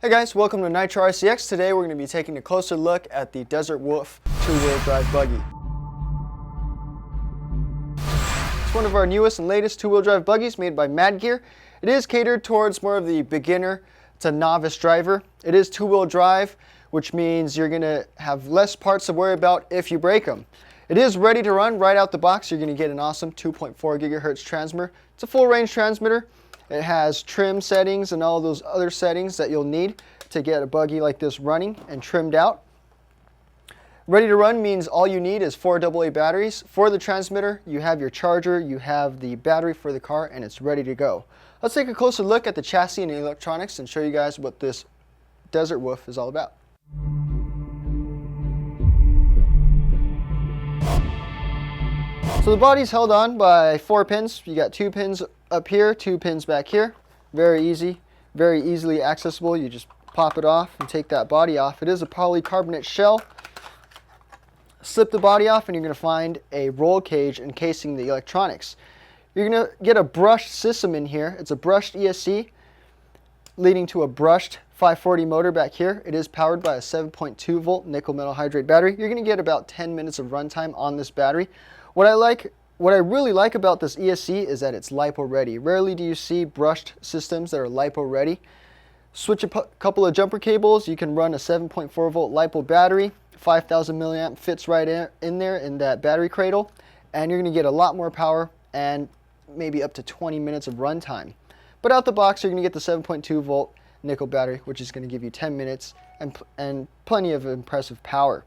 Hey guys, welcome to Nitro RCX. Today we're going to be taking a closer look at the Desert Wolf two-wheel drive buggy. It's one of our newest and latest two-wheel drive buggies made by Mad Gear. It is catered towards more of the beginner to novice driver. It is two-wheel drive, which means you're going to have less parts to worry about if you break them. It is ready to run right out the box. You're going to get an awesome 2.4 gigahertz transmitter. It's a full range transmitter. It has trim settings and all those other settings that you'll need to get a buggy like this running and trimmed out. Ready to run means all you need is 4 AA batteries. For the transmitter, you have your charger, you have the battery for the car, and it's ready to go. Let's take a closer look at the chassis and the electronics and show you guys what this Desert Wolf is all about. So the body's held on by 4 pins. You got 2 pins up here, 2 pins back here. Very easy, very easily accessible. You just pop it off and take that body off. It is a polycarbonate shell. Slip the body off and you're going to find a roll cage encasing the electronics. You're going to get a brushed system in here. It's a brushed ESC leading to a brushed 540 motor back here. It is powered by a 7.2 volt nickel metal hydrate battery. You're going to get about 10 minutes of runtime on this battery. What I really like about this ESC is that it's LiPo ready. Rarely do you see brushed systems that are LiPo ready. Switch a couple of jumper cables. You can run a 7.4 volt LiPo battery. 5,000 milliamp fits right in there in that battery cradle. And you're going to get a lot more power and maybe up to 20 minutes of runtime. But out the box, you're going to get the 7.2 volt nickel battery, which is going to give you 10 minutes and plenty of impressive power.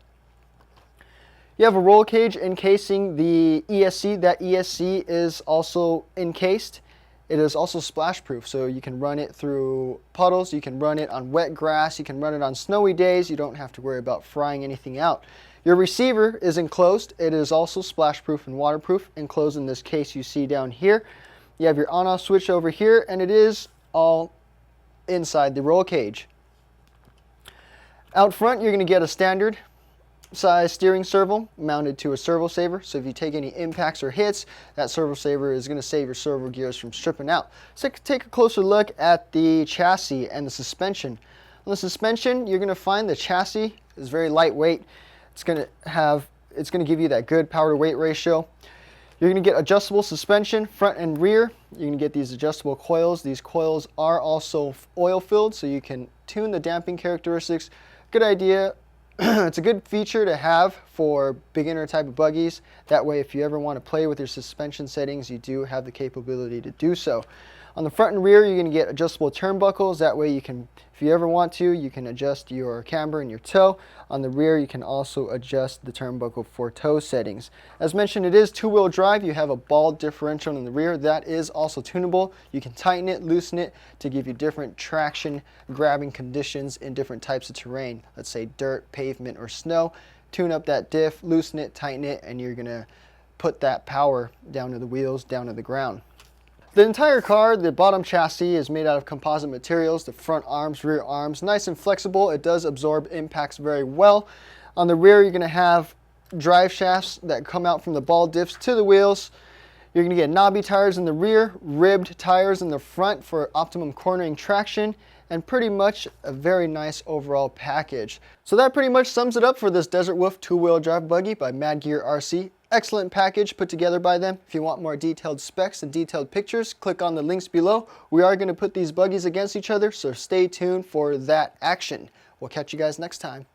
You have a roll cage encasing the ESC. That ESC is also encased. It is also splash proof, so you can run it through puddles, you can run it on wet grass, you can run it on snowy days. You don't have to worry about frying anything out. Your receiver is enclosed. It is also splash proof and waterproof, enclosed in this case you see down here. You have your on-off switch over here, and it is all inside the roll cage. Out front, you're going to get a standard size steering servo mounted to a servo saver, so if you take any impacts or hits, that servo saver is going to save your servo gears from stripping out. So take a closer look at the chassis and the suspension. On the suspension, you're going to find the chassis is very lightweight. It's going to give you that good power to weight ratio. You're going to get adjustable suspension front and rear. You're going to get these adjustable coils. These coils are also oil filled, so you can tune the damping characteristics. Good idea. It's a good feature to have for beginner type of buggies. That way, if you ever want to play with your suspension settings, you do have the capability to do so. On the front and rear, you're going to get adjustable turnbuckles. That way you can, if you ever want to, you can adjust your camber and your toe. On the rear, you can also adjust the turnbuckle for toe settings. As mentioned, it is two-wheel drive. You have a ball differential in the rear. That is also tunable. You can tighten it, loosen it to give you different traction grabbing conditions in different types of terrain. Let's say dirt, pavement, or snow. Tune up that diff, loosen it, tighten it, and you're going to put that power down to the wheels, down to the ground. The entire car, the bottom chassis, is made out of composite materials. The front arms, rear arms, nice and flexible. It does absorb impacts very well. On the rear, you're going to have drive shafts that come out from the ball diffs to the wheels. You're going to get knobby tires in the rear, ribbed tires in the front for optimum cornering traction, and pretty much a very nice overall package. So that pretty much sums it up for this Desert Wolf two-wheel drive buggy by Mad Gear RC. Excellent package put together by them. If you want more detailed specs and detailed pictures, click on the links below. We are going to put these buggies against each other, so stay tuned for that action. We'll catch you guys next time.